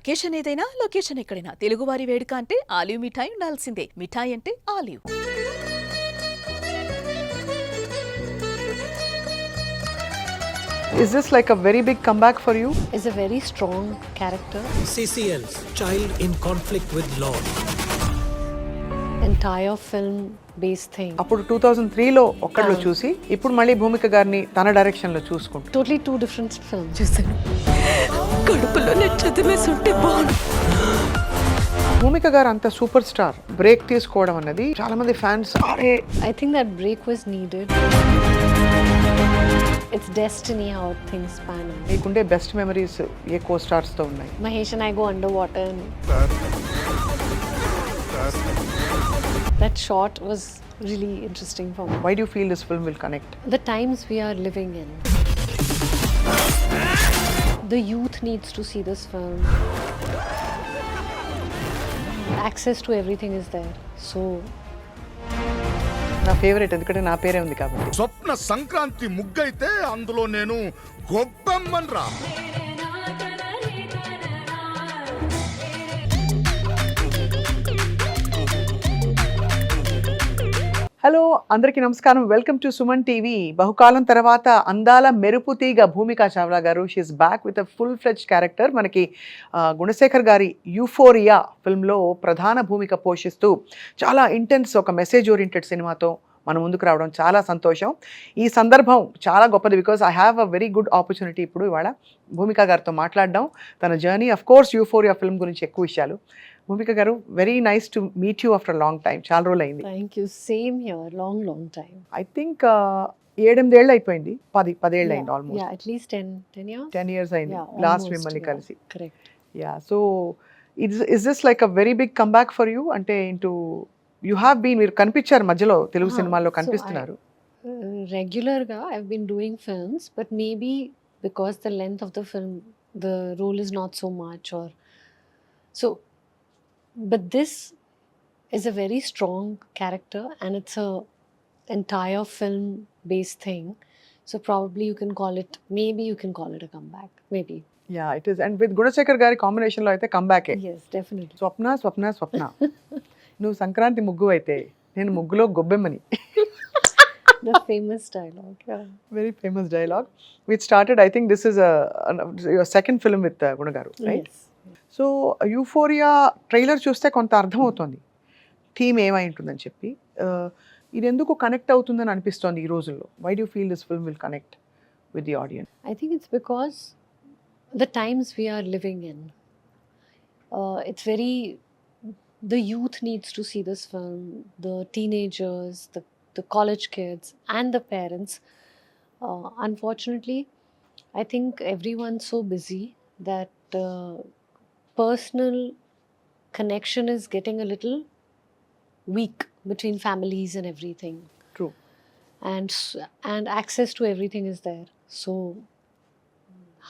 Occasion ఏదైనా location ఎక్కడైనా తెలుగువారి వేడుక అంటే ఆలివ్ మిఠాయి ఉండాల్సిందే. మిఠాయి అంటే olive. Is this like a very big comeback for you? Is a very strong character. CCL's child in conflict with law. Entire film based thing. అప్పుడు 2003లో ఒక్కడిలో చూసి ఇప్పుడు మళ్ళీ భూమిక గారిని తన డైరెక్షన్ లో చూసుకుంటూ Totally two different films. చూసాను. కడుపులో చదివేసుంటే బాగుండు. భూమిక గారు అంత సూపర్ స్టార్ బ్రేక్ తీసుకోవడం అన్నది చాలా మంది ఫ్యాన్స్ అరే I think that break was needed. It's destiny how things pan out. మీకుండే బెస్ట్ మెమరీస్ ఏ కో స్టార్స్ తో ఉన్నాయి? Mahesh and I go underwater and that shot was really interesting for me. Why do you feel this film will connect? The times we are living in. The youth needs to see this film. Access to everything is there. So నా favourite ఎందుకంటే నా పేరే ఉంది కాబట్టి. స్వప్న సంక్రాంతి ముగ్గైతే అందులో నేను గొప్పమ్మన్ రా. Hello అందరికీ నమస్కారం. Welcome to Suman TV. బహుకాలం తర్వాత అందాల మెరుపు తీగ భూమికా చావ్లా గారు she's back with a full fledged character. మనకి గుణశేఖర్ గారి యూఫోరియా ఫిల్మ్లో ప్రధాన భూమిక పోషిస్తూ చాలా ఇంటెన్స్ ఒక మెసేజ్ ఓరియంటెడ్ సినిమాతో మన ముందుకు రావడం చాలా సంతోషం. ఈ సందర్భం చాలా గొప్పది because I have a very good opportunity ఇప్పుడు ఇవాళ భూమిక గారితో మాట్లాడడం, తన journey, of course euphoria film గురించి ఎక్కువ విషయాలు. భూమిక గారు, very nice to meet you after long time. చాలా రోజులు అయింది. thank you. Same here. Long time. I think 7-8 అయిపోయింది, 10 అయింది almost. Yeah, at least 10 years. 10 years అయింది Yeah, లాస్ట్ almost, మిమ్మల్ని yeah. కలిసి. Correct. Yeah, so is this like a very big comeback for you? అంటే into you have been, మీరు కనిపించారు మధ్యలో తెలుగు సినిమాల్లో కనిపిస్తున్నారు. Regular ga I've been doing films, but maybe because the length of the film, the role is not so much, or so. But this is a very strong character, and it's a entire film based thing. So probably you can call it, maybe you can call it a comeback. Maybe. Yeah, it is. And with Gunasekhar గారి కాంబినేషన్లో అయితే కంబ్యాకే. Yes, definitely. స్వప్న స్వప్న స్వప్న నువ్వు సంక్రాంతి ముగ్గు అయితే నేను ముగ్గులో గొబ్బెమ్మని. The famous dialogue. Yeah. Very famous dialogue which started, I think this is your second film with గుణ గారు, right? Yes. So euphoria trailer చూస్తే కొంత అర్థమవుతుంది థీమ్ ఏమై ఉంటుందని చెప్పి. ఇది ఎందుకు కనెక్ట్ అవుతుందని అనిపిస్తోంది ఈ రోజుల్లో? Why do feel this film will connect with the audience? I think it's because the times we are living in. It's very, the youth needs to see this film, the teenagers, the college kids, and the parents. Unfortunately, I think everyone's so busy that personal connection is getting a little weak between families and everything. True. And access to everything is there. So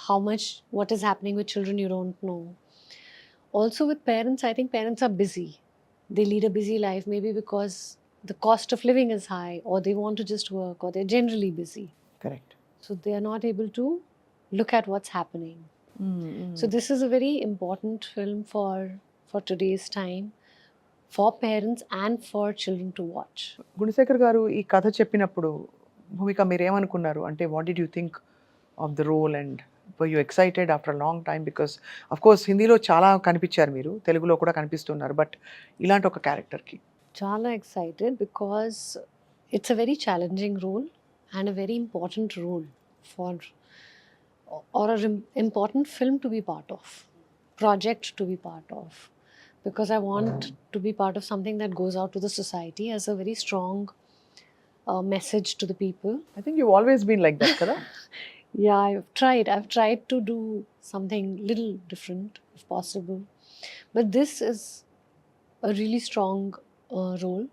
how much, what is happening with children, you don't know. Also with parents, I think parents are busy. They lead a busy life, maybe because the cost of living is high, or they want to just work, or they're generally busy. Correct. So they are not able to look at what's happening. So this is a very important film for today's time, for parents and for children to watch. Gunasekhar garu ఈ కథ చెప్పినప్పుడు భూమిక మీరేమనుకున్నారు? అంటే what did you think of the role and were you excited after long time? Because of course హిందీలో చాలా కనిపించారు మీరు, తెలుగులో కూడా కనిపిస్తున్నారు, బట్ ఇలాంటి ఒక క్యారెక్టర్కి. Chala excited because it's a very challenging role and a very important role for, or an important film to be part of, project to be part of, because I want to be part of something that goes out to the society as a very strong message to the people. I think you always been like that కదా. Yeah, I've tried to do something little different if possible, but this is a really strong role.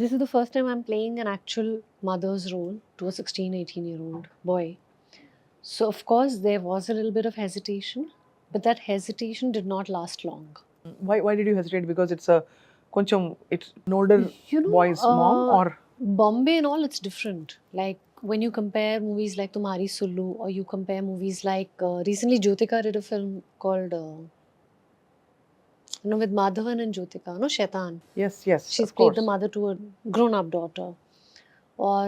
This is the first time I'm playing an actual mother's role to a 16-18-year-old boy. So of course there was a little bit of hesitation, but that hesitation did not last long. Why did you hesitate? Because it's a కొంచెం it's an older boy's mom, or Bombay and all, it's different. Like when you compare movies like Tumhari Sullu, or you compare movies like recently Jyotika did a film called You know, with Madhavan and Jyotika, no, Shaitan. Yes, She's of played course. the mother to a grown-up daughter. Or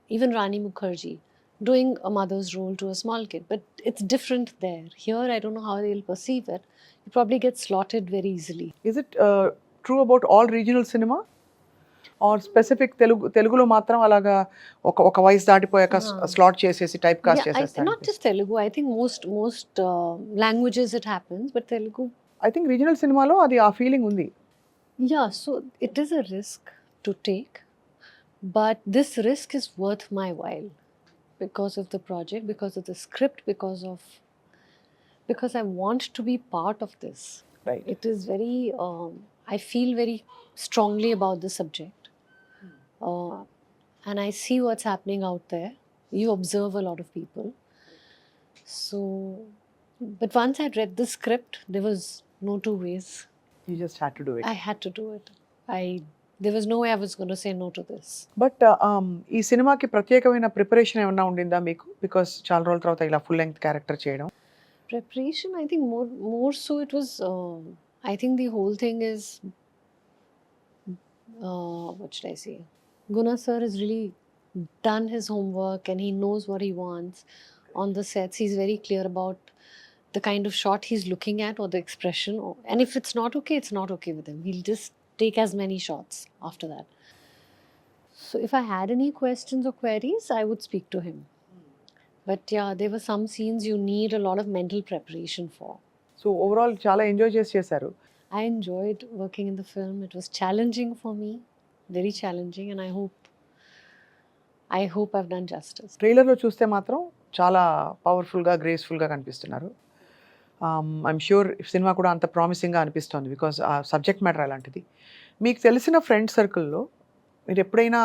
even Rani Mukherjee doing a mother's role to a small kid. But it's different there. Here, I don't know how they'll perceive it. You probably get slotted very easily. Is it true about all regional cinema? Or specific తెలుగులో మాత్రం అలాగా ఒక వయసు దాటిపోయాక slot చేసేసి type cast చేసేస్తారు? Not just Telugu. I think most languages it happens, but Telugu. I think regional సినిమాలో అది ఆ ఫీలింగ్ ఉంది. Yeah, so it is a risk to take, but this risk is worth my while because of the project, because of the script, because I want to be part of this. Right. It is very, I feel very strongly about the subject. And I see what's happening out there. You observe a lot of people. So, but once I read the script, there was no two ways. You just had to do it. I had to do it. There was no way I was going to say no to this. But ఈ సినిమాకి ప్రత్యేకమైన preparation ఏమన్నా ఉండిందా మీకు? Because చాలా రోజుల తర్వాత ఇలా full length character చేయడం. Preparation, I think more so it was, I think the whole thing is, what should I say? Guna sir has really done his homework and he knows what he wants on the sets. He's very clear about the kind of shot he's looking at or the expression. And if it's not okay, it's not okay with him. He'll just take as many shots after that. So if I had any questions or queries, I would speak to him. But yeah, there were some scenes you need a lot of mental preparation for. So overall చాలా enjoy చేశారు. I enjoyed working in the film. It was challenging for me, very challenging, and I hope I've done justice. ట్రైలర్లో చూస్తే మాత్రం చాలా పవర్ఫుల్గా గ్రేస్ఫుల్గా కనిపిస్తున్నారు. I'm sure cinema కూడా అంత ప్రామిసింగ్గా అనిపిస్తోంది బికాజ్ ఆ సబ్జెక్ట్ మ్యాటర్ అలాంటిది. మీకు తెలిసిన ఫ్రెండ్ సర్కిల్లో మీరు ఎప్పుడైనా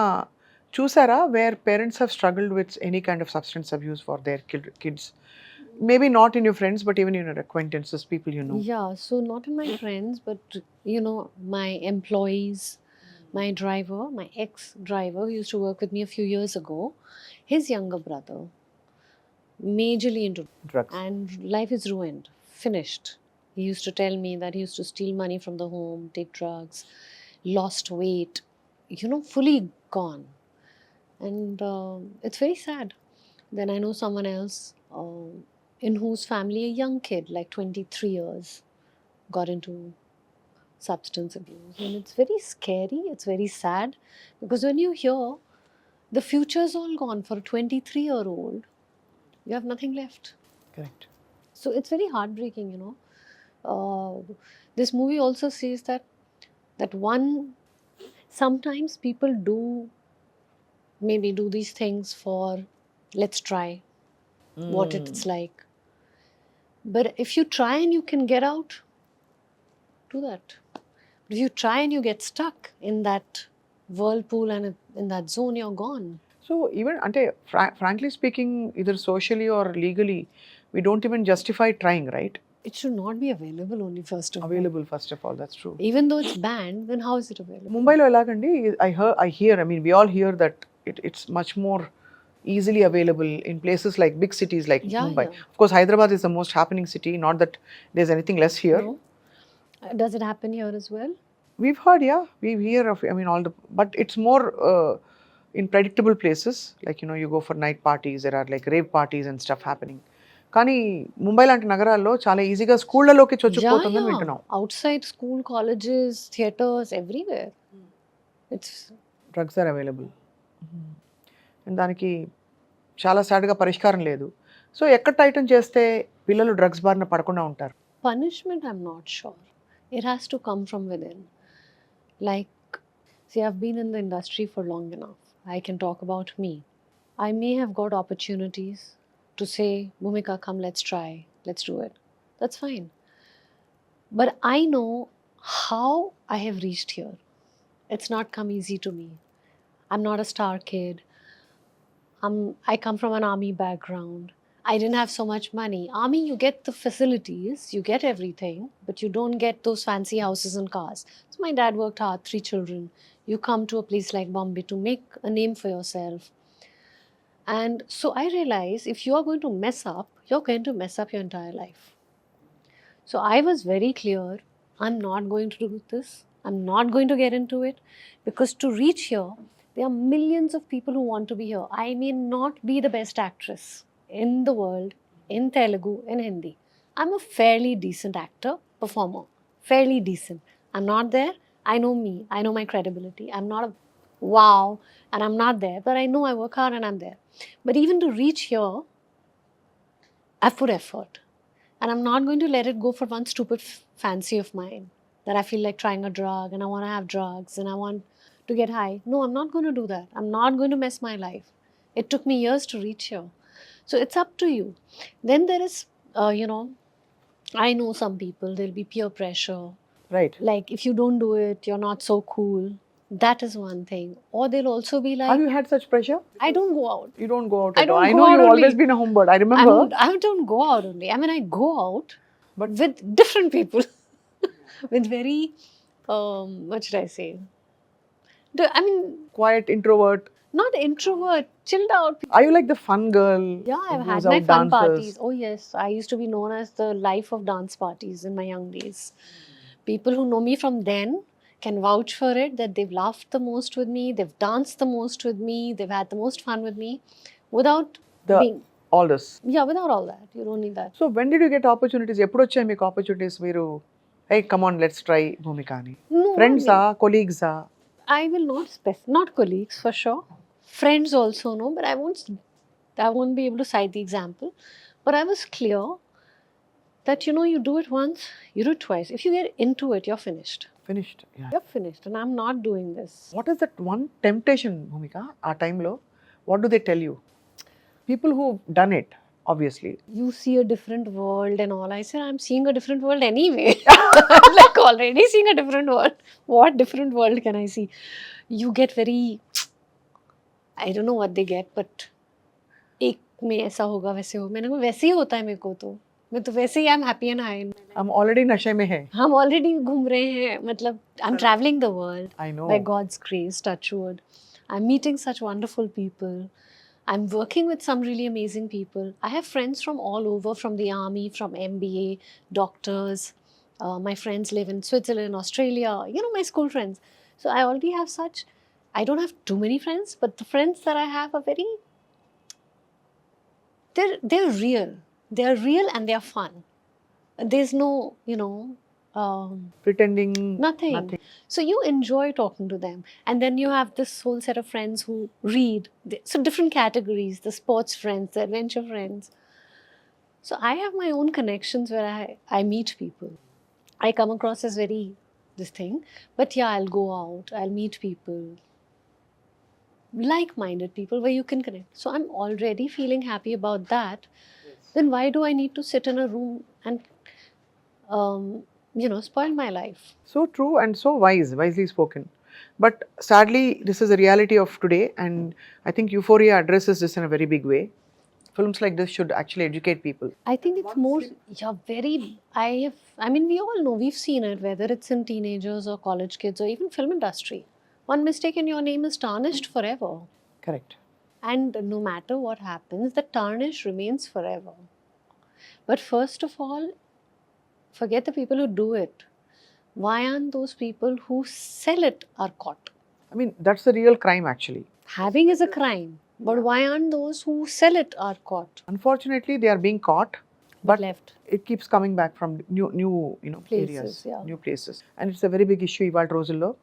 చూసారా wear parents have struggled with any kind of substance abuse for their kids? Maybe not in your friends, but even in your acquaintances, people you know. Yeah, so not in my friends, but you know, my employees, my driver, my ex-driver who used to work with me a few years ago, his younger brother, majorly into Drugs. and life is ruined, finished. He used to tell me that he used to steal money from the home, take drugs, lost weight, you know, fully gone. And it's very sad. Then I know someone else in whose family a young kid, like 23 years, got into substance abuse. And it's very scary, it's very sad, because when you hear the future's all gone for a 23-year-old, you have nothing left. Correct. So it's very heartbreaking, you know. This movie also says that sometimes people maybe do these things for, let's try what it's like. But if you try and you can get out, do that. But if you try and you get stuck in that whirlpool and in that zone, you're gone. So even ante frankly speaking, either socially or legally, we don't even justify trying, right? It should not be available only first of all. Available first of all, that's true. Even though it's banned, then how is it available? Mumbaiలో ఎలాగండి? I hear, I mean we all hear that it's much more easily available in places like big cities like Mumbai. Yeah. Of course, Hyderabad is the most happening city. Not that there's anything less here. No? Does it happen here as well? We've heard, yeah, we hear of. I mean, but it's more in predictable places. Like you know, you go for night parties. There are like rave parties and stuff happening. కానీ ముంబై లాంటి నగరాల్లో చాలా ఈజీగా స్కూళ్ళలోకి చొచ్చుకుపోతుందని వింటున్నాం. Outside school, colleges, theatres, everywhere. It's drugs are available. And దానికి చాలా సాడ్గా పరిష్కారం లేదు. సో ఎక్కడ టైటన్ చేస్తే పిల్లలు డ్రగ్స్ బారిన పడకుండా ఉంటారు? punishment, I'm not sure. It has to come from within. Like, see, I've been in the industry for long enough. I can talk about me. I may have got opportunities to say, Bhumika, come, let's try, let's do it. That's fine. But I know how I have reached here. It's not come easy to me. I'm not a star kid. I come from an army background. I didn't have so much money. Army, you get the facilities, you get everything, but you don't get those fancy houses and cars. So my dad worked hard, 3 children. You come to a place like Bombay to make a name for yourself. And so I realized if you are going to mess up, you're going to mess up your entire life. So I was very clear I'm not going to do this. I'm not going to get into it, because to reach here, there are millions of people who want to be here. I may not be the best actress in the world, in Telugu, in Hindi. I'm a fairly decent actor, performer, fairly decent. I'm not there. I know me. I know my credibility. I'm not a wow, and I'm not there, but I know I work hard and I'm there. But even to reach here, I've put effort. And I'm not going to let it go for one stupid fancy of mine, that I feel like trying a drug and I want to have drugs and I want to get high. No, I'm not going to do that. I'm not going to mess my life. It took me years to reach here. So it's up to you. Then there is, I know some people, there'll be peer pressure. Right. Like, if you don't do it, you're not so cool. That is one thing. Or they'll also be like, Have you had such pressure? I don't go out. You don't go out I at all. don't I go know out you've only. always been a homebird. I remember. I don't go out only. I mean, I go out, But- with different people, with very, what should I say? I mean, Quiet introvert. not introvert, chilled out. Are you like the fun girl? Yeah, who I've goes had my out, fun dances? parties. Oh yes, I used to be known as the life of dance parties in my young days. People who know me from then can vouch for it, that they've laughed the most with me, they've danced the most with me, they've had the most fun with me, without being, All this. without all that. You don't need that. So when did you get opportunities? ఎప్పుడు వచ్చాయి మీకు opportunities? మీరు hey, come on, let's try Bhumika ani. No, Friends I mean, colleagues I will not not colleagues for sure. Friends also no, but I won't be able to cite the example. But I was clear that you do it once, you do it twice. If you get into it, you're finished. finished. Yeah. You're finished, and I'm not doing this. What is that one temptation, Bhumika? ఆ టైంలో what do they tell you? People who've done it, obviously. You see a different world and all. I said, I'm seeing a different world anyway. I'm like already seeing a different world. What different world can I see? You get very, I don't know what they get, but एक में ऐसा होगा वैसे हो. मैंने कहा वैसे ही होता है मेरे को तो. मैं तो वैसे ही I'm happy and high. I'm already नशे में है. हम already घूम रहे हैं. मतलब I'm traveling the world. I know. By God's grace, touch wood. I'm meeting such wonderful people. I'm working with some really amazing people. I have friends from all over, from the army, from MBA, doctors. My friends live in Switzerland, Australia, my school friends. So I already have such, I don't have too many friends, but the friends that I have are very, they're real. They're real and they're fun. There's no, Pretending. Nothing. So you enjoy talking to them. And then you have this whole set of friends who read. So different categories, the sports friends, the adventure friends. So I have my own connections where I meet people. I come across as very this thing. But yeah, I'll go out, I'll meet people. Like-minded people where you can connect. So I'm already feeling happy about that. Then why do I need to sit in a room and spoil my life? So true and so wisely spoken. But sadly, this is a reality of today, and I think Euphoria addresses this in a very big way. Films like this should actually educate people. I think it's more, we all know, we've seen it, whether it's in teenagers or college kids or even film industry. One mistake and your name is tarnished forever. Correct. And no matter what happens, the tarnish remains forever. But first of all, forget the people who do it. Why aren't those people who sell it are caught? I mean, that's the real crime actually. Having is a crime, but why aren't those who sell it are caught? Unfortunately, they are being caught, but left. it keeps coming back from new Places, areas, yeah. new places. And it's a very big issue ఇవాళ రోజుల్లో.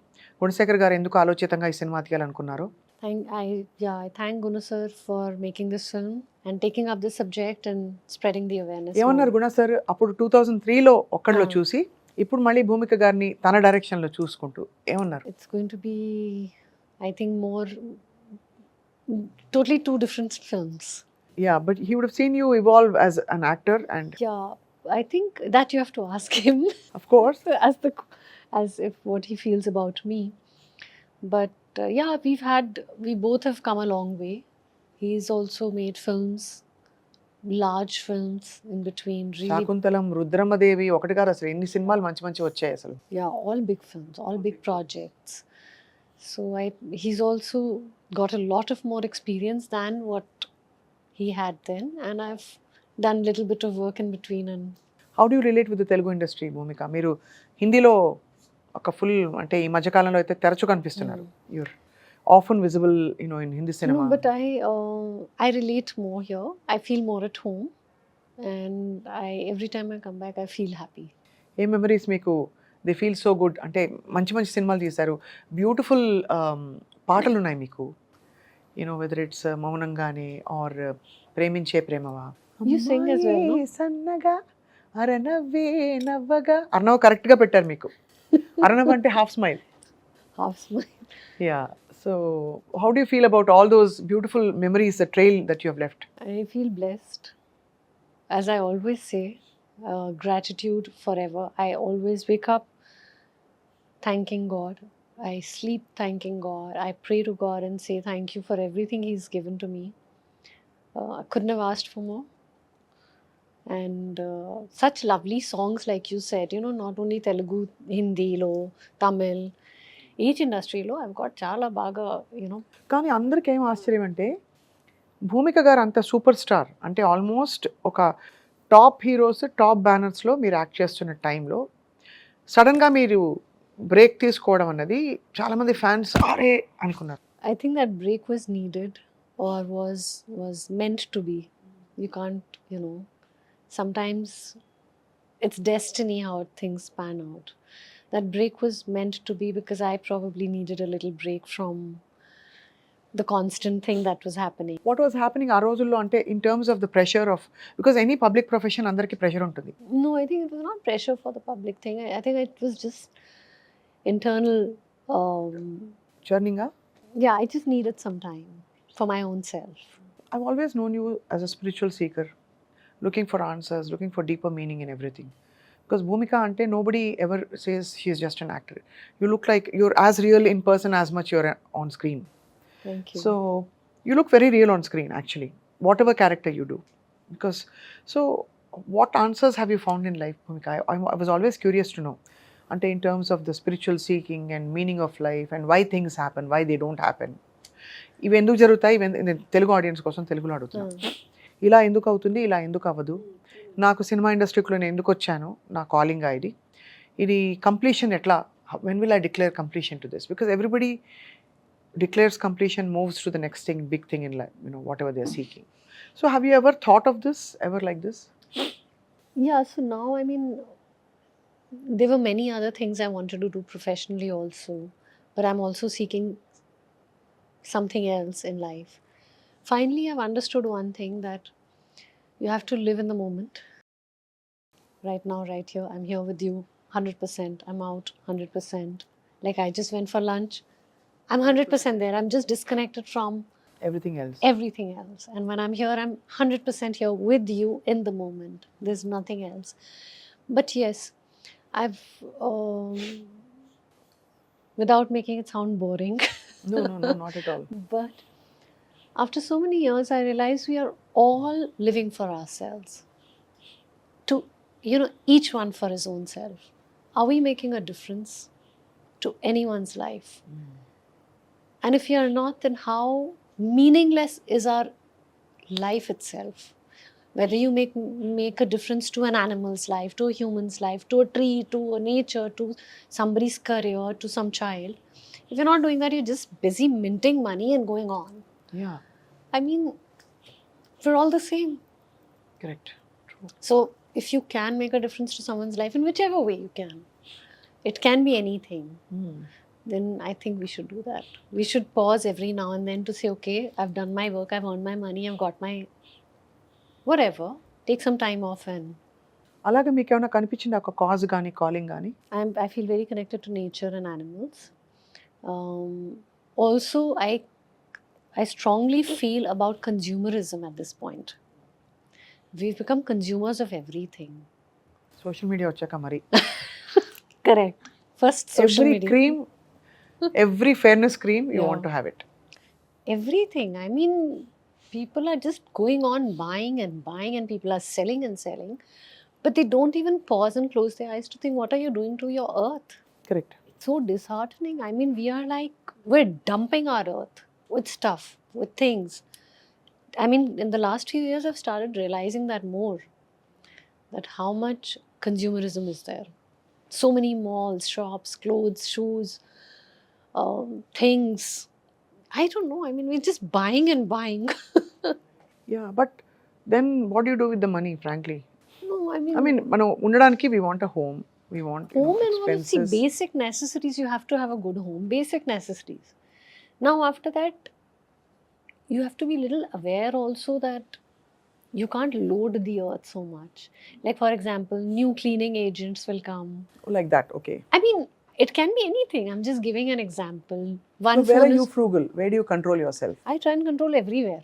గుణశేఖర్ గారు ఎందుకు ఆలోచితంగా ఈ cinema తీయాలనుకున్నారు? I thank Guna sir for making this film and taking up this subject and spreading the awareness. ఏమన్నారు గుణ sir అప్పుడు 2003లో ఒక్కడిలో చూసి ఇప్పుడు మళ్ళీ భూమిక గారిని తన డైరెక్షన్ లో చూసుకుంటూ ఏమన్నారు? It's going to be, I think, more totally two different films. Yeah, but he would have seen you evolve as an actor, and Yeah, I think that you have to ask him of course, as if what he feels about me. But we both have come a long way. He's also made films, large films in between. Really, Shaakuntalam, Rudramadevi ఒకటి కాదు అసలు ఎన్ని సినిమాలు మంచి మంచి వచ్చాయి అసలు. yeah, all big films, all big projects. So he's also got a lot of more experience than what he had then, and I've done a little bit of work in between. And how do relate with Telugu industry Bhumika? మీరు హిందీలో ఒక full అంటే ఈ మధ్యకాలంలో అయితే తరచు కనిపిస్తున్నారు. You're often visible in Hindi cinema. No, but I relate more here. I feel more at home, and every time I come back, I feel happy. A memories మీకు దే ఫీల్ సో గుడ్? అంటే మంచి మంచి సినిమాలు తీశారు, beautiful పాటలు ఉన్నాయి మీకు. Whether it's మౌనంగానే ఆర్ ప్రేమించే ప్రేమవా. You sing as well, no? అమ్మాయే సన్నగా అరనవ్వే నవ్వగా, అర్ణవ్ కరెక్ట్గా పెట్టారు మీకు. అర్ణవ్ అంటే half smile. Half smile. Yeah, so how do you feel about all those beautiful memories, the trail that you have left? I feel blessed. As I always say, gratitude forever. I always wake up thanking God. I sleep thanking God. I pray to God and say thank you for everything He's given to me. I couldn't have asked for more. And such lovely songs, like you said, not only Telugu, Hindi, lo, Tamil, each industry lo, I've got chala baga, కానీ అందరికీ ఏం ఆశ్చర్యం అంటే భూమిక గారు అంత super star అంటే almost ఒక top heroes, top బ్యానర్స్లో మీరు యాక్ట్ చేస్తున్న టైంలో సడన్గా మీరు బ్రేక్ తీసుకోవడం అన్నది చాలామంది ఫ్యాన్స్ అరే అనుకున్నారు. I think that break was needed, or was meant to be. You can't, sometimes it's destiny how things pan out. That break was meant to be because I probably needed a little break from the constant thing that was happening. What was happening ఆ రోజుల్లో అంటే in terms of the pressure of, because any public profession అందరికీ pressure ఉంటుంది. No, I think it was not pressure for the public thing. I think it was just internal. జర్నీగా Yeah, I just needed some time for my own self. I've always known you as a spiritual seeker, looking for answers, looking for deeper meaning in everything. Because Bhumika ante nobody ever says she is just an actor. You look like you're as real in person as much you're on screen. Thank you. So you look very real on screen actually, whatever character you do. Because so what answers have you found in life, Bhumika? I was always curious to know. Ante in terms of the spiritual seeking and meaning of life and why things happen, why they don't happen. ఇవి ఎందుకు జరుగుతాయి, Telugu audience కోసం తెలుగులో అడుగుతున్నాను. ఇలా ఎందుకు అవుతుంది, ఇలా ఎందుకు అవ్వదు, నాకు సినిమా ఇండస్ట్రీలో నేను ఎందుకు వచ్చాను, నా కాలింగ్ ఇది కంప్లీషన్ ఎట్లా, when will I declare completion to this, because everybody declares completion, moves to the next thing, big thing in life, whatever they are seeking. So have you ever thought of this, ever like this? Yeah, so now, I mean, there were many other things I wanted to do professionally also, but I'm also seeking something else in life. Finally, I've understood one thing, that you have to live in the moment. Right now, right here, I'm here with you 100%. I'm out 100%. Like I just went for lunch. I'm 100% there. I'm just disconnected from Everything else. everything else. And when I'm here, I'm 100% here with you in the moment. There's nothing else. But yes, I've, without making it sound boring, No, not at all. but after so many years, I realized we are all living for ourselves. To, each one for his own self. Are we making a difference to anyone's life? And if we are not, then how meaningless is our life itself? Whether you make a difference to an animal's life, to a human's life, to a tree, to a nature, to somebody's career, to some child. If you're not doing that, you're just busy minting money and going on. Yeah, I mean, we're all the same. correct. True. So if you can make a difference to someone's life in whichever way you can, it can be anything, then I think we should do that. We should pause every now and then to say, okay, I've done my work, I've earned my money, I've got my whatever. Take some time off, and అలాగే మీకు ఏమైనా కనిపించింది ఒక cause కానీ calling కానీ? I feel very connected to nature and animals. Also, I strongly feel about consumerism at this point. We've become consumers of everything. Social media వచ్చాక మరి Correct. First, social every media. Cream, every fairness cream you Yeah. Want to have it. Everything. I mean, people are just going on buying and buying, and people are selling and selling, but they don't even pause and close their eyes to think, what are you doing to your earth? Correct. So disheartening. I mean, we're dumping our earth with stuff, with things. I mean, in the last few years, I've started realizing that more. that how much consumerism is there. So many malls, shops, clothes, shoes, things. I don't know. I mean, we're just buying and buying. Yeah, but then what do you do with the money, frankly? No, I mean, మనం ఉండడానికి we want a home, we want home and all. See, expenses. basic necessities, you have to have a good home. Basic necessities. Now, after that, you have to be little aware also that you can't load the earth so much. Like, for example, new cleaning agents will come. Like that, okay. I mean, it can be anything. I'm just giving an example. So One where phone are you is, frugal? Where do you control yourself? I try and control everywhere.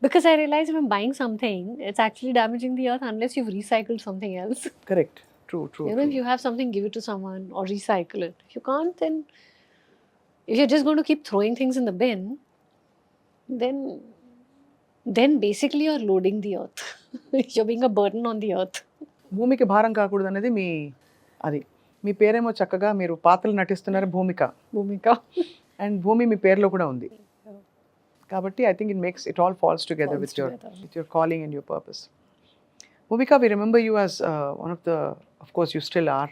Because I realize if I'm buying something, it's actually damaging the earth unless you've recycled something else. Correct. True. You know, if you have something, give it to someone or recycle it. If you can't, then if you're just going to keep throwing things in the bin, then basically you're loading the earth. You're being a burden on the earth. భూమికి భారం కాకూడదు అనేది మీ పేరేమో చక్కగా మీరు పాత్రలు నటిస్తున్నారు భూమిక, Bhumika. And భూమి మీ పేరులో కూడా ఉంది కాబట్టి I think it all falls together Falls with together. your calling and your purpose. Bhumika, we remember you as one of the, of course you still are,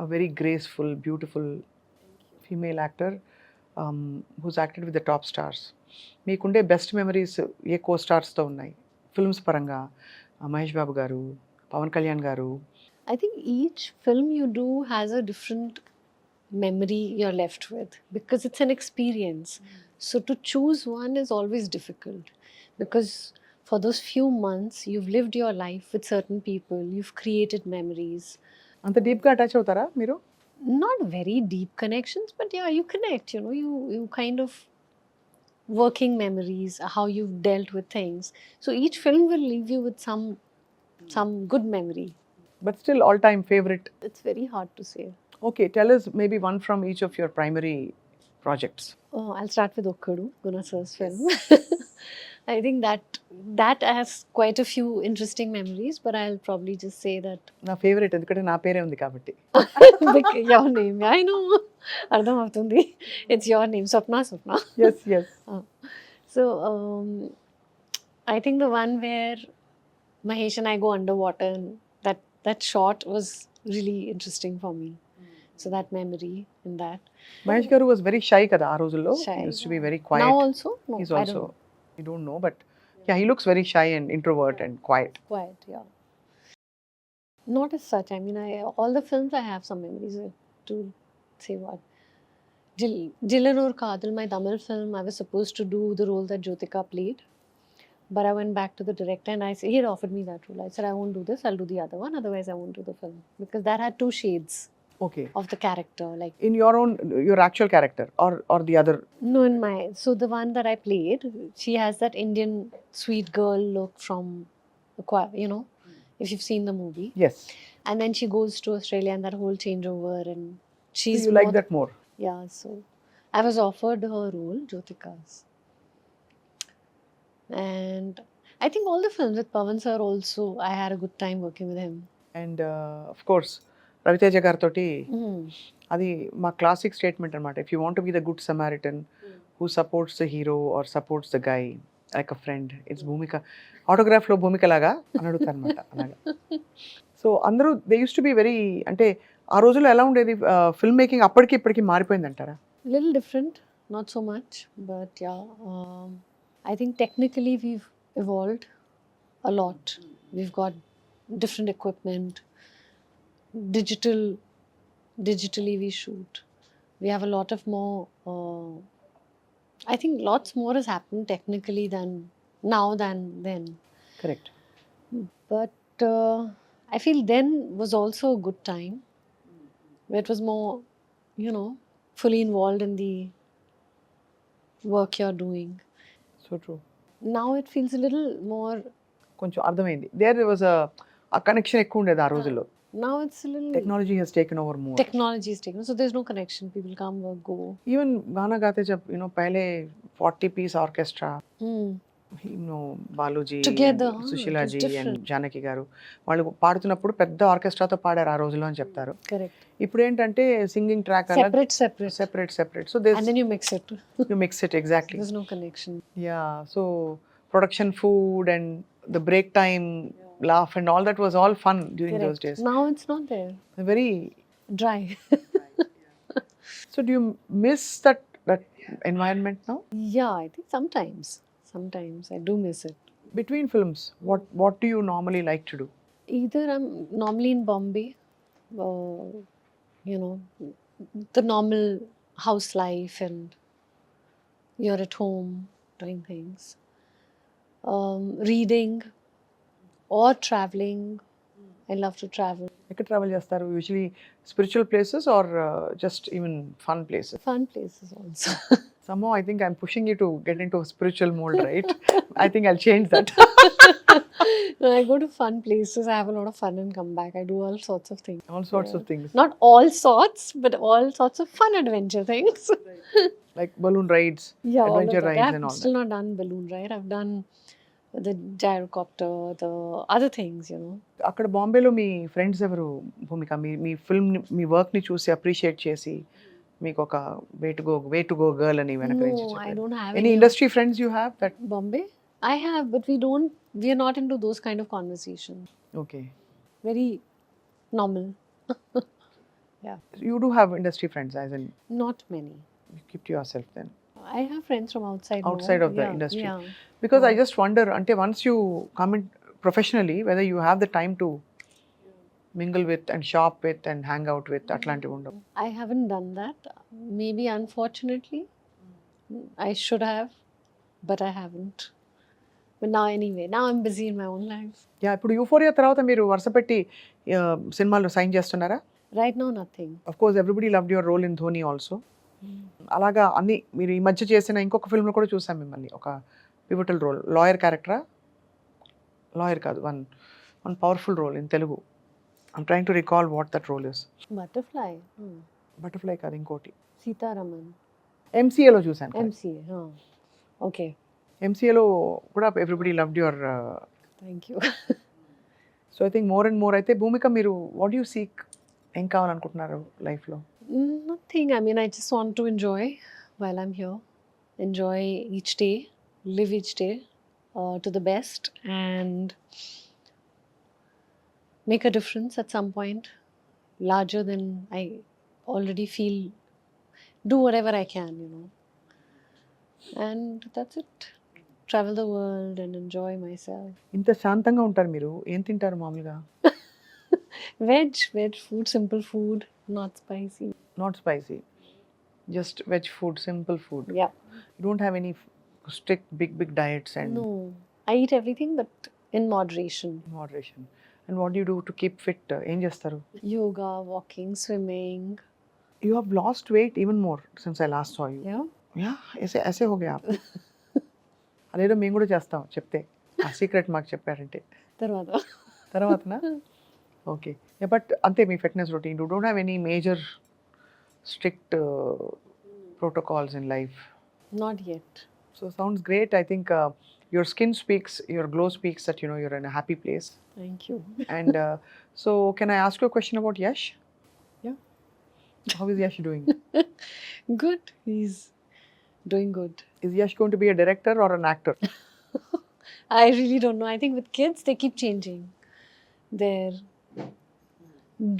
a very graceful, beautiful female actor who's acted with the top stars. మీకుండే best memories ఏ కో స్టార్స్తో ఉన్నాయి films పరంగా? మహేష్ బాబు గారు, పవన్ కళ్యాణ్ గారు. I think each film you do has a different memory you're left with because it's an experience. So to choose one is always difficult because for those few months you've lived your life with certain people, you've created memories. అంత డీప్గా attach అవుతారా మీరు? Not very deep connections, but yeah, you connect, you know, you kind of working memories, how you've dealt with things. So each film will leave you with some good memory. But still all time favourite? It's very hard to say. Okay, tell us maybe one from each of your primary projects. Oh, I'll start with Okkadu, Guna sir's film. I think that has quite a few interesting memories, but I'll probably just say that నా favourite ఎందుకంటే నా పేరే ఉంది కాబట్టి. your name. I know. Ardham avtundi. It's your name, Swapna. Yes. So I think the one where Mahesh and I go underwater, and that shot was really interesting for me. So that memory in that. Mahesh గారు was very shy కదా ఆ రోజుల్లో. Shy. Used to be very Now quiet. also? No, He's I also, don't know. you don't know, but yeah, he looks very shy and introvert and quiet. Quiet, yeah. Not as such. I mean, all the films I have some memories to say what. Jillanur Kadal, my Tamil film, I was supposed to do the role that Jyotika played. But I went back to the director and he had offered me that role. I said, I won't do this, I'll do the other one. Otherwise, I won't do the film. Because that had two shades Okay. of the character. Like, In your actual character or the other? no, in my. So the one that I played, she has that Indian sweet girl look from, you know, if you've seen the movie. Yes. And then she goes to Australia and that whole changeover and So she's you like more- that more? Yeah, so I was offered her role, Jyotika's. And I think all the films with Pawan sir also, I had a good time working with him. And of course, Raviteja గారితో Mm. అది మా classic statement అనమాట. If you want be the good Samaritan who supports the hero or supports the guy like a friend, it's Bhumika. ఆటోగ్రాఫ్లో భూమిక లాగా అని అడుగుతారు అనమాట అలాగా. సో అందరూ they used to be very, అంటే ఆ రోజుల్లో ఎలా ఉండేది ఫిల్మ్ మేకింగ్ అప్పటికి ఇప్పటికి మారిపోయింది అంటారా? Little different, not so much, but yeah, I think technically we've evolved a lot. We've got different equipment, digitally we shoot. We have a lot of more, I think lots more has happened technically than then. Correct. But I feel then was also a good time where it was more, you know, fully involved in the work you're doing. So true. Now it feels a little more, కొంచెం అర్థమైంది. There was ఆ connection ఎక్కువ ఉండేది ఆ రోజుల్లో. now it's a little, technology has taken over more. technology is taken, so there's no connection. People come or go. Even గానా గాతే జబ్ పहले 40 piece orchestra, Hmm. Baluji, Together, Susheelaji it was and different. Janaki గారు వాళ్ళు పాడుతున్నప్పుడు పెద్ద ఆర్కెస్ట్రాతో పాడారు ఆ రోజుల్లో అని చెప్తారు. Correct. ఇప్పుడు ఏంటంటే సింగింగ్ ట్రాక్ అలా Separate. So And then you mix it. You mix it exactly. There's no connection. Yeah, so production food and the break time laugh and all that was all fun during those Correct. days. Now it's not there. Very. Dry. So do you miss that environment now? Yeah, I think sometimes I do miss it. Between films, what do you normally like to do? Either I'm normally in Bombay, you know, the normal house life, and you're at home doing things, reading or traveling. I love to travel. ఎక్కడ travel చేస్తారు usually spiritual places or just even fun places? Fun places also. Somehow I think I'm pushing you to get into a spiritual mold, right? I think I'll change that. No, I go to fun places. I have a lot of fun and come back. I do all sorts of things. All sorts of things. Not all sorts, but all sorts of fun adventure things. Like balloon rides, Yeah, all of adventure that. rides I've and all still that. not done balloon ride. I've done the gyrocopter, the other things, you know. అక్కడ బాంబేలో మీ friends ఎవరు భూమిక? మీ film మీ వర్క్ని చూసి appreciate చేసి మీకు ఒక way to go girl అని వెనక నుంచి No, I చెప్పారు. don't have Any industry friends you have that? Bombay? I have, but we are not into those kind of conversations. Okay. Very normal. You do have industry friends, as in Not many. you keep to yourself then. I have friends from outside. more. Outside of the Yeah, industry. Yeah. Because I just wonder, ante once you come in professionally, whether you have the time to mingle with and shop with and hang out with atlanti undavu. I haven't done that. Maybe unfortunately, I should have, but I haven't. But now anyway, now I'm busy in my own life. Yeah, ఇప్పుడు euphoria తర్వాత మీరు వరుస పెట్టి సినిమాల్లో sign చేస్తున్నారా? Right now, nothing. Of course everybody loved your role in Dhoni also. అలాగా అన్ని మీరు ఈ మధ్య చేసిన ఇంకొక ఫిల్మ్లో కూడా చూసాం మిమ్మల్ని, ఒక పివటల్ రోల్, లాయర్ క్యారెక్టరా? లాయర్ కాదు, one powerful role in Telugu. I'm trying to recall what that role is. Butterfly. Butterfly కాదు, ఇంకోటి Sita Raman. ఎంసీఏలో చూసాను. MCA. Okay. ఎంసీఏలో కూడా everybody loved your. Thank you. So I think more and more అయితే భూమిక మీరు what you seek, ఏం కావాలనుకుంటున్నారు లైఫ్లో? Nothing. I mean, I just want to enjoy while I'm here. Enjoy each day, live each day to the best, and make a difference at some point, larger than I already feel. Do whatever I can, you know. And that's it. Travel the world and enjoy myself. ఇంత శాంతంగా ఉంటారు మీరు, ఏం తింటారు మామూలుగా? Veg food, simple food, not spicy. Not spicy, just veg food, simple food. Yeah. You don't have any strict big diets and No, I eat everything, but in moderation. Moderation. And what you do to keep fit? ఏం చేస్తారు? Yoga, walking, swimming. You have lost weight even more since I last saw you. Yeah. Yeah, ऐसे हो गया आप. అదేదో మేము కూడా చేస్తాం చెప్తే, ఆ సీక్రెట్ మాకు చెప్పారంటే. తర్వాతనా? ఓకే. బట్ అంతే మీ fitness routine, you don't have any major strict protocols in life. Not yet. So sounds great. I think your skin speaks, your glow speaks that you know you're in a happy place. Thank you. And so can I ask you a question about Yash? Yeah. How is Yash doing? Good. He's doing good. Is Yash going to be a director or an actor? I really don't know. I think with kids, they keep changing their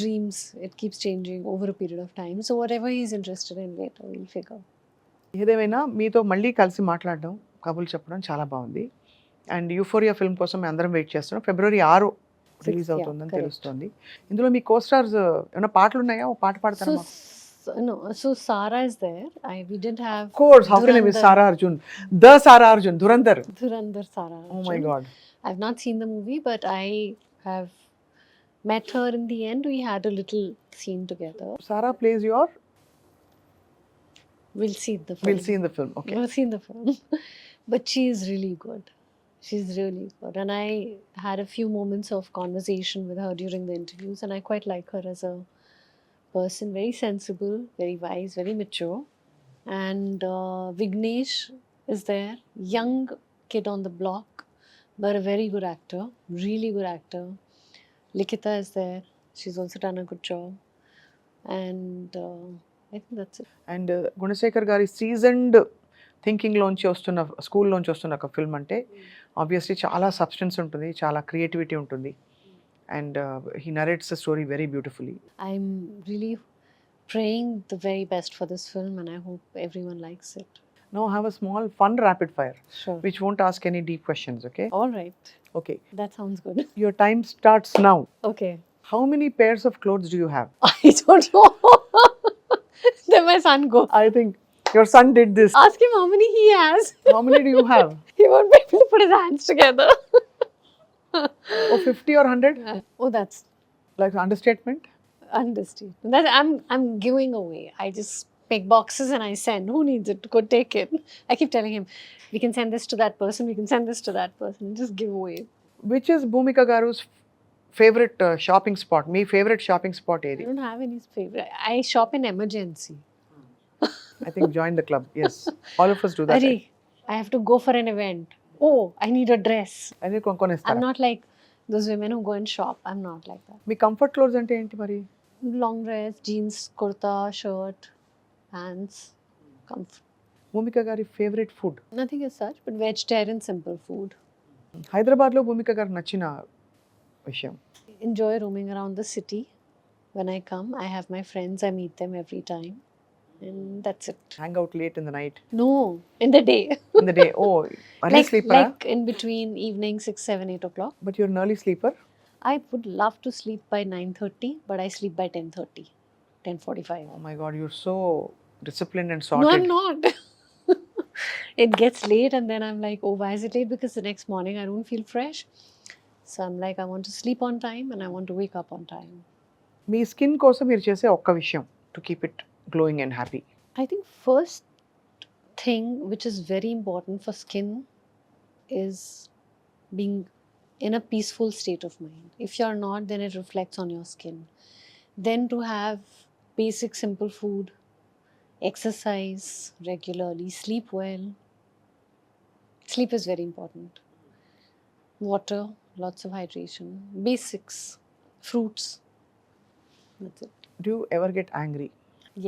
dreams. It keeps changing over a period of time. So whatever he's interested in later, we'll figure. ఏదేమైనా మీతో మళ్ళీ కలిసి మాట్లాడడం, కబుర్లు చెప్పడం చాలా బాగుంది. And euphoria film కోసం మేము అందరం వెయిట్ చేస్తున్నాం. ఫిబ్రవరి 6 రిలీజ్ అవుతుందని correct. తెలుస్తుంది. ఇందులో మీ కోస్టార్స్ ఏమైనా పాటలు ఉన్నాయా? ఓ పాట పాడతారా మాకు? So Sara is there. We didn't have. Of course, how can I miss Sara Arjun? The Sara Arjun, Dhurandhar. Dhurandhar Sara. Oh my God. I've not seen the movie, but I have met her in the end. We had a little scene together. Sara plays your. We'll see the film. We'll see in the film. Okay. We'll see in the film. But she's really good. She's really good. And I had a few moments of conversation with her during the interviews, and I quite like her as a person. Very sensible, very wise, very mature. And Vignesh is there, young kid on the block, but a very good actor, really good actor. Likita is there. She's also done a good job. And I think that's it. And Gunasekhar Gari seasoned థింకింగ్లోంచి వస్తున్న స్కూల్లోంచి వస్తున్న ఒక film అంటే obviously చాలా substance ఉంటుంది, చాలా creativity ఉంటుంది. And he narrates the story very beautifully. I'm really praying the very best for this film, and I hope everyone likes it. Now have a small fun rapid fire Sure. which won't ask any deep questions, okay? All right. Okay. That sounds good. Your time starts now. Okay. How many pairs of clothes do you have? I don't know. Then my son go. I think your son did this. Ask him how many he has. How many do you have? He won't be able to put his hands together. Oh, 50 or 100? Oh, that's Like understatement? understatement. That I'm giving away. I just pick boxes and I send. Who needs it? Go take it. I keep telling him, we can send this to that person. We can send this to that person. Just give away. Which is Bhumika Garu's favorite shopping spot? Me favorite shopping spot I area. don't have any favorite. I shop in emergency. I think join the club. Yes. All of us do that. Arey, I have to go for an event. Oh, I need a dress. Any I'm కొనుక్కొనేస్తారా? not like those women who go and shop. I'm not like that. Me comfort clothes అంటే ఏంటి మరి? Long dress, jeans, kurta, shirt, pants, comfort. భూమిక గారి favourite food? Nothing as such, but vegetarian, simple food. హైదరాబాద్లో భూమిక గారికి నచ్చిన విషయం? Enjoy roaming around the city. When I come, I have my friends. I meet them every time, and that's it. Hang out late in the night? No, in the day. In the day? Oh early స్లీపరా? like in between evening 6, 7, 8 o'clock. But you're early sleeper? I would love to sleep by 9:30, but I sleep by 10:30, 10:45. Oh my god, you're so disciplined and No, sorted. I'm not. It gets late, and then I'm like, oh, why is it late? Because the next morning I don't feel fresh. So I'm like, I want to sleep on time and I want to wake up on time. Me skin కోసం మీరు చేసే ఒక్క విషయం to keep it glowing and happy? I think first thing which is very important for skin is being in a peaceful state of mind. If you're not, then it reflects on your skin. Then to have basic simple food, exercise regularly, sleep well. Sleep is very important. Water, lots of hydration, basics, fruits. That's it. Do you ever get angry?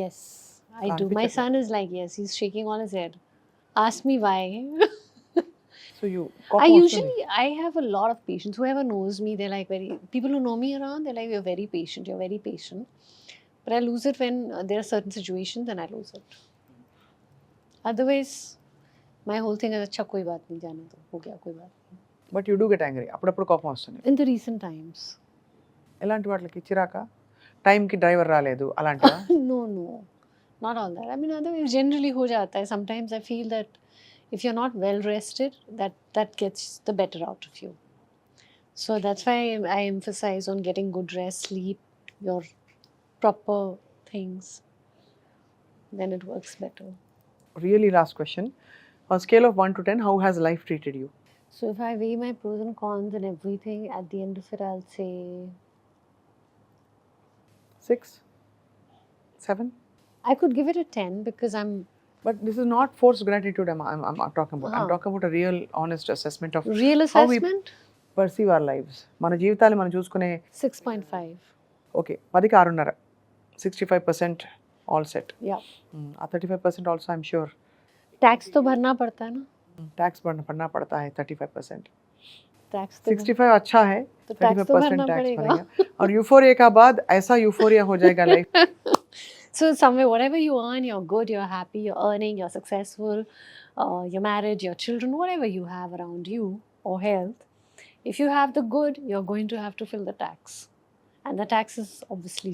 Yes, I do. My son is like, yes, he's shaking on his head. Ask me why. So you I have a lot of patience. Whoever knows me, they're like people who know me around, they're like, you're very patient. But I lose it when there are certain situations and I lose it. Otherwise, my whole thing is, अच्छा कोई बात नहीं, जाने दो, हो गया कोई बात नहीं. But you do get angry? అప్పుడప్పుడు కోపం వస్తుంది. In the recent times. ఎలాంటి వాటికి? చిరాక? టైంకి డ్రైవర్ రాలేదు అలాంటివా? No, not all that. I mean, otherwise generally ho jata hai. Sometimes I feel that if you're not well rested, that gets the better out of you. So that's why I emphasize on getting good rest, sleep, your proper things. Then it works better. Really last question. On scale of 1 to 10, how has life treated you? So if I weigh my pros and cons and everything, at the end of it, I'll say 6? 7? I could give it a 10 because I'm But this is not forced gratitude I'm talking about. I'm Ah. talking about a real honest assessment of real how we assessment perceive our lives. మన జీవితాలు మనం చూసుకునే 6.5. Okay 10కి 6.5, 65% all set. Yeah. ఆ 35% also I'm sure Tax तो भरना पड़ता है ना. टैक्स भरना पड़ता है. 35%, Tax तो 65 अच्छा है, तो tax तो 35% भरना टैक्स पड़ेगा. भरेगा. और यूफोरिया का बाद ऐसा यूफोरिया हो जाएगा life. So somewhere, whatever you earn, you're good, you're happy, you're earning, you're successful, your marriage, your children, whatever you have around you, or health, if you have the good, you're going to have to fill the tax. And the tax is obviously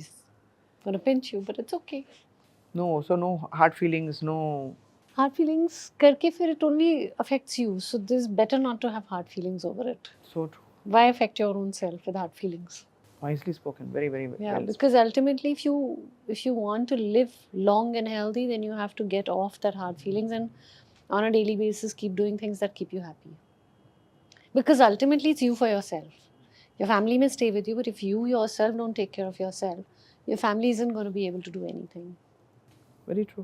going to pinch you, but it's okay. No hard feelings, no. Hard feelings, karke fir it only affects you. So this is better not to have hard feelings over it. So true. Why affect your own self with hard feelings? Wisely spoken. Very Yeah, well spoken. because ultimately, if you want to live long and healthy, then you have to get off that hard feelings and on a daily basis keep doing things that keep you happy. Because ultimately, it's you for yourself. Your family may stay with you, but if you yourself don't take care of yourself, your family isn't going to be able to do anything. Very true.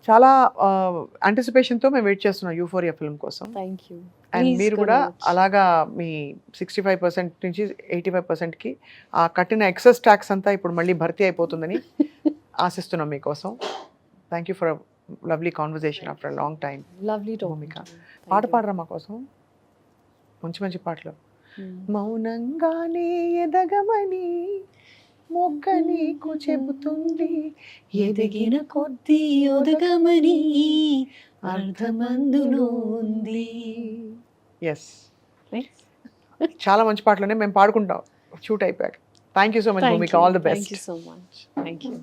చాలా యాంటిసిపేషన్తో మేము wait చేస్తున్నాం euphoria film కోసం. Thank you. And Please మీరు go కూడా watch. అలాగా మీ 65% నుంచి 85%కి ఆ కట్టిన ఎక్సెస్ ట్యాక్స్ అంతా ఇప్పుడు మళ్ళీ భర్తీ అయిపోతుందని ఆశిస్తున్నాం మీకోసం. Thank you for lovely conversation after long time. Lovely talking Bhumika. to you. Thank పాట you. పాడరా మా కోసం, మంచి మంచి పాటలు. Hmm. మౌనంగానే ఎదగమని మొగ్గ నీకు చెబుతుంది, ఎదిగిన కొద్దీ ఒదగమని అర్థమందులో ఉంది. ఎస్, చాలా మంచి పాటలునే మేము పాడుకుంటాం షూట్ అయిపోయాక. Thank you so much Bhumika, all the Thank best. you so much. Thank you.